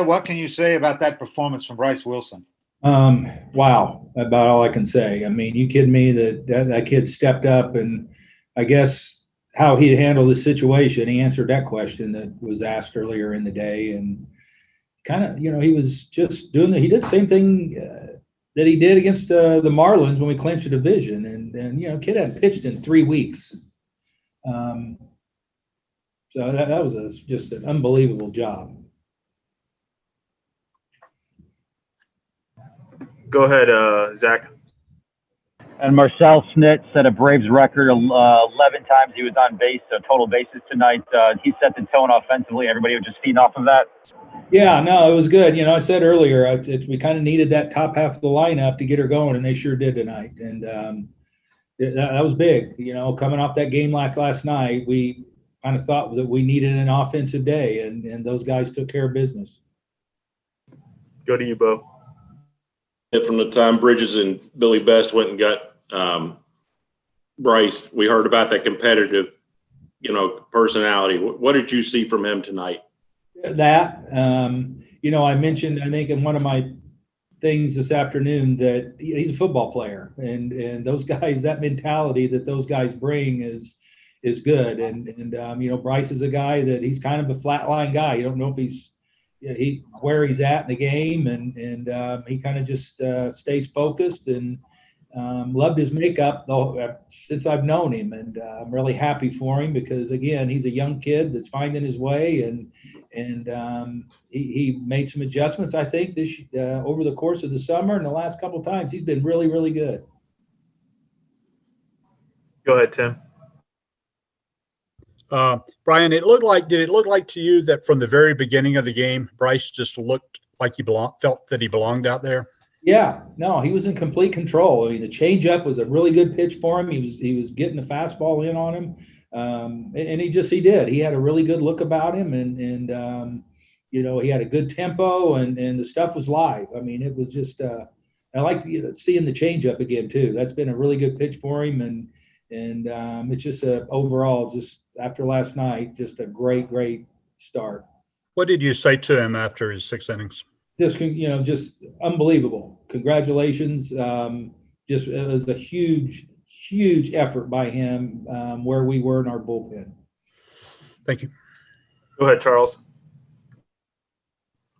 what can you say about that performance from Bryce Wilson? Wow, about all I can say. I mean, you kidding me that kid stepped up, and I guess how he'd handle the situation, he answered that question that was asked earlier in the day, and kind of, he was just he did the same thing that he did against the Marlins when we clinched the division, and kid hadn't pitched in 3 weeks. So that was just an unbelievable job. Go ahead, Zach. And Marcell Snit set a Braves record 11 times he was on base, so total bases tonight. He set the tone offensively. Everybody was just feeding off of that. Yeah, no, it was good. I said earlier, we kind of needed that top half of the lineup to get her going, and they sure did tonight. And that was big. Coming off that game like last night, we kind of thought that we needed an offensive day, and those guys took care of business. Go to you, Bo. From the time Bridges and Billy Best went and got Bryce, we heard about that competitive, personality. What did you see from him tonight? That, I mentioned, I think in one of my things this afternoon, that he's a football player, and those guys, that mentality that those guys bring is good. And Bryce is a guy that he's kind of a flatline guy. You don't know if he's where he's at in the game, and he kind of just stays focused, and loved his makeup though since I've known him, and I'm really happy for him because again, he's a young kid that's finding his way, and he made some adjustments, I think, this over the course of the summer, and the last couple of times he's been really, really good. Go ahead, Tim. Brian, did it look like to you that from the very beginning of the game, Bryce just looked like felt that he belonged out there? Yeah, no, he was in complete control. I mean, the changeup was a really good pitch for him. He was getting the fastball in on him, and he did. He had a really good look about him, and he had a good tempo, and the stuff was live. I mean, it was just I like seeing the changeup again too. That's been a really good pitch for him, and it's just overall, just after last night, just a great start. What did you say to him after his 6 innings? Just unbelievable. Congratulations. It was a huge effort by him where we were in our bullpen. Thank you. Go ahead, Charles.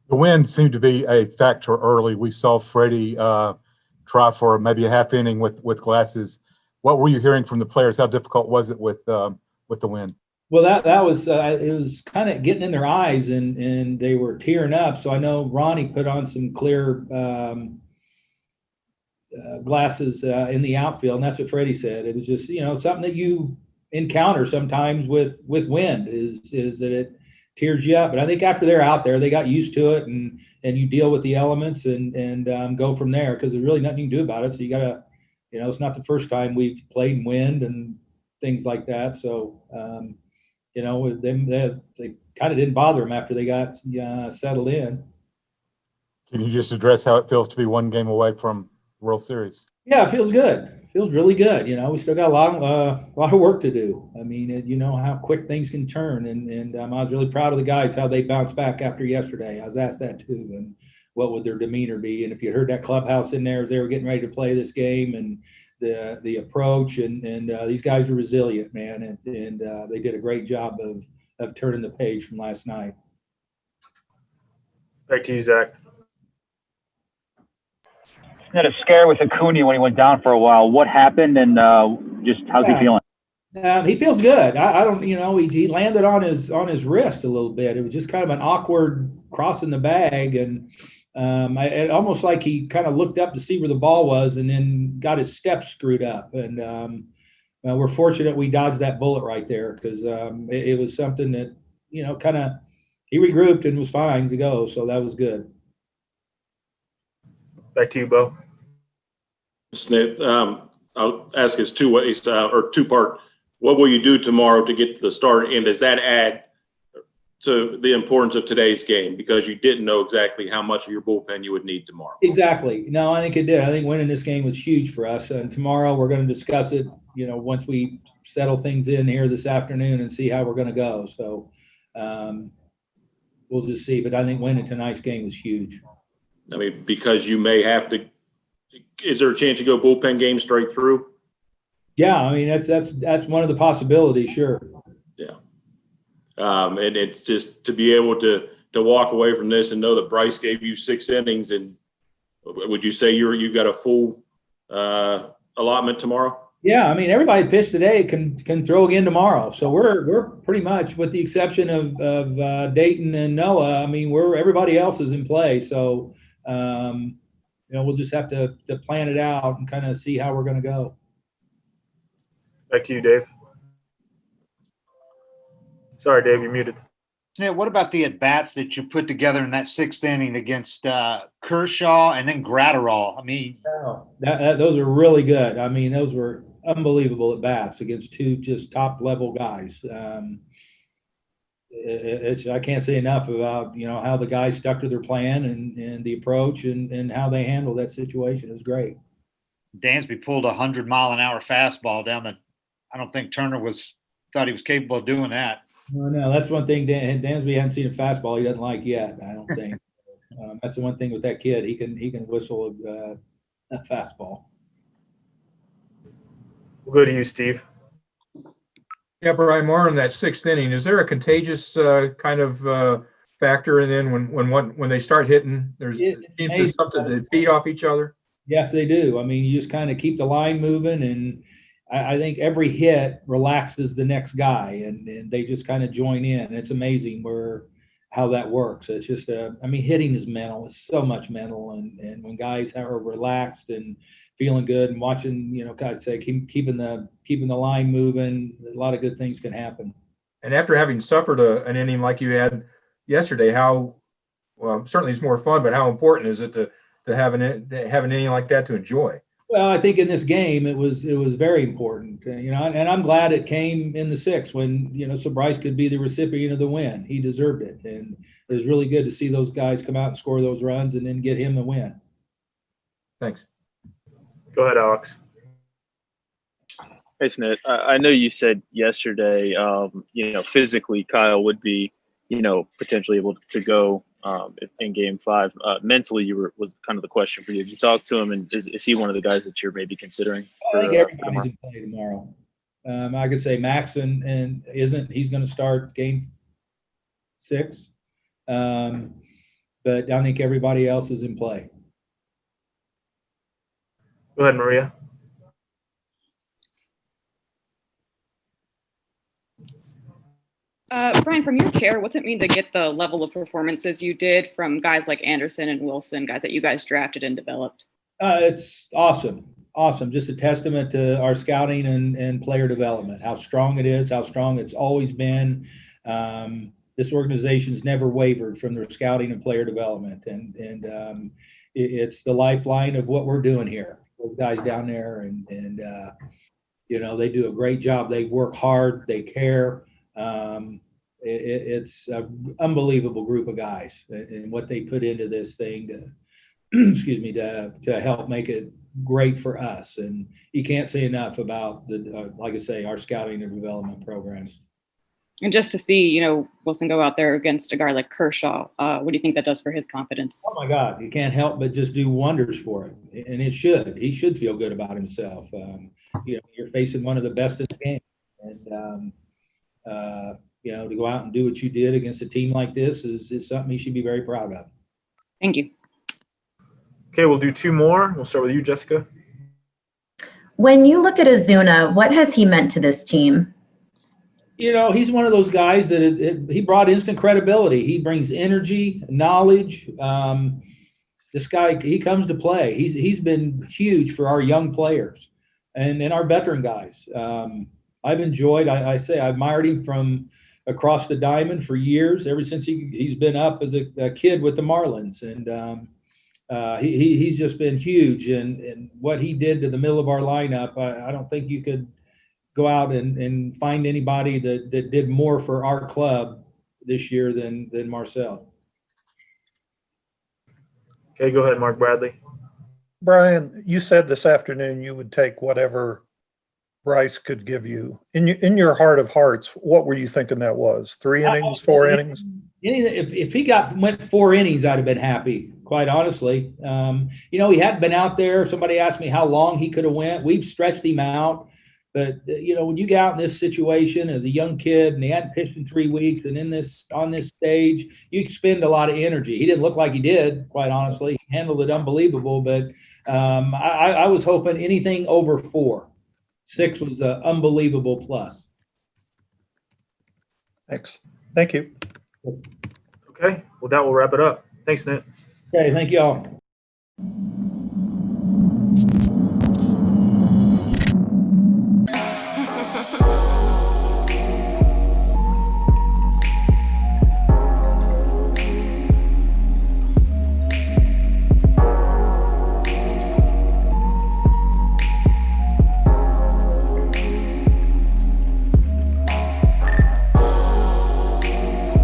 The wind seemed to be a factor early. We saw Freddie try for maybe a half inning with glasses. What were you hearing from the players? How difficult was it with the wind? Well, that was it was kind of getting in their eyes, and they were tearing up. So I know Ronnie put on some clear glasses in the outfield, and that's what Freddie said. It was just something that you encounter sometimes with wind is that it tears you up. But I think after they're out there, they got used to it, and you deal with the elements and go from there because there's really nothing you can do about it. So you got to, it's not the first time we've played in wind and things like that. So. They kind of didn't bother them after they got settled in. Can you just address how it feels to be one game away from World Series? Yeah, it feels good. It feels really good. We still got a lot of work to do. I mean, how quick things can turn, and I was really proud of the guys, how they bounced back after yesterday. I was asked that too, and what would their demeanor be? And if you heard that clubhouse in there as they were getting ready to play this game, and the approach, and these guys are resilient, man, and they did a great job of turning the page from last night. Back to you, Zach. Had a scare with Acuna when he went down for a while. What happened, and just how's he feeling? He feels good. I don't, he landed on his wrist a little bit. It was just kind of an awkward crossing the bag, and it almost like he kind of looked up to see where the ball was and then got his steps screwed up. And we're fortunate we dodged that bullet right there because it was something that, kind of he regrouped and was fine to go. So that was good. Back to you, Bo. Snip, I'll ask us two ways or two-part. What will you do tomorrow to get to the start? And does that add to the importance of today's game because you didn't know exactly how much of your bullpen you would need tomorrow? Exactly. No, I think it did. I think winning this game was huge for us. And tomorrow we're going to discuss it, once we settle things in here this afternoon and see how we're going to go. So, we'll just see. But I think winning tonight's game was huge. I mean, because you may have to. Is there a chance you go bullpen game straight through? Yeah, I mean that's one of the possibilities. Sure. Yeah. And it's just to be able to walk away from this and know that Bryce gave you 6 innings, and would you say you got a full allotment tomorrow? Yeah, I mean everybody pitched today can throw again tomorrow. So we're pretty much, with the exception of Dayton and Noah. I mean everybody else is in play. So we'll just have to plan it out and kind of see how we're going to go. Back to you, Dave. Sorry, Dave, you're muted. Yeah, what about the at-bats that you put together in that 6th inning against Kershaw and then Gratterall? I mean, those are really good. I mean, those were unbelievable at-bats against 2 just top-level guys. I can't say enough about, how the guys stuck to their plan and the approach and how they handled that situation. It was great. Dansby pulled a 100-mile-an-hour fastball down the – I don't think Turner thought he was capable of doing that. No, that's one thing. Dansby hadn't seen a fastball he doesn't like yet, I don't think. That's the one thing with that kid. He can whistle a fastball. We'll go to you, Steve. Yeah, Brian, more in that 6th inning. Is there a contagious kind of factor? And then when they start hitting, there's seems something to feed off each other. Yes, they do. I mean, you just kind of keep the line moving, and I think every hit relaxes the next guy, and they just kind of join in. It's amazing how that works. It's just hitting is mental. It's so much mental, and when guys are relaxed and feeling good and watching, guys say keeping the line moving, a lot of good things can happen. And after having suffered an inning like you had yesterday, certainly it's more fun, but how important is it to have an inning like that to enjoy? Well, I think in this game it was very important, and I'm glad it came in the 6th when, so Bryce could be the recipient of the win. He deserved it, and it was really good to see those guys come out and score those runs and then get him the win. Thanks. Go ahead, Alex. Hey, Snit. I know you said yesterday, physically Kyle would be, potentially able to go in Game 5. Mentally, was kind of the question for you. Have you talked to him, and is he one of the guys that you're maybe considering? I think everybody's in play tomorrow. I could say Max and he's going to start Game 6, but I think everybody else is in play. Go ahead, Maria. Brian, from your chair, what's it mean to get the level of performances you did from guys like Anderson and Wilson, guys that you guys drafted and developed? It's awesome. Just a testament to our scouting and player development, how strong it is, how strong it's always been. This organization's never wavered from their scouting and player development. And it's the lifeline of what we're doing here. Those guys down there, and they do a great job. They work hard. They care. It's an unbelievable group of guys, and what they put into this thing to help make it great for us. And you can't say enough about like I say, our scouting and development programs. And just to see, Wilson go out there against a guy like Kershaw, what do you think that does for his confidence? Oh my God, you can't help but just do wonders for it. And he should feel good about himself. You're facing one of the best in the game. And, to go out and do what you did against a team like this is something he should be very proud of. Thank you. Okay, we'll do 2 more. We'll start with you, Jessica. When you look at Ozuna, what has he meant to this team? He's one of those guys that he brought instant credibility. He brings energy, knowledge. This guy, he comes to play. He's been huge for our young players and our veteran guys. I've enjoyed, I admired him from across the diamond for years, ever since he's been up as a kid with the Marlins. And he's just been huge. And what he did to the middle of our lineup, I don't think you could go out and find anybody that did more for our club this year than Marcell. Okay, go ahead, Mark Bradley. Brian, you said this afternoon you would take whatever Bryce could give you in your heart of hearts? What were you thinking that was? 3 innings, 4 innings? If he went 4 innings, I'd have been happy, quite honestly. He hadn't been out there. Somebody asked me how long he could have went. We've stretched him out. But, when you get out in this situation as a young kid and he hadn't pitched in 3 weeks and on this stage, you expend a lot of energy. He didn't look like he did, quite honestly. He handled it unbelievable. But I was hoping anything over 4. 6 was an unbelievable plus. Thanks. Thank you. Okay, well, that will wrap it up. Thanks, Nate. Okay, thank you all.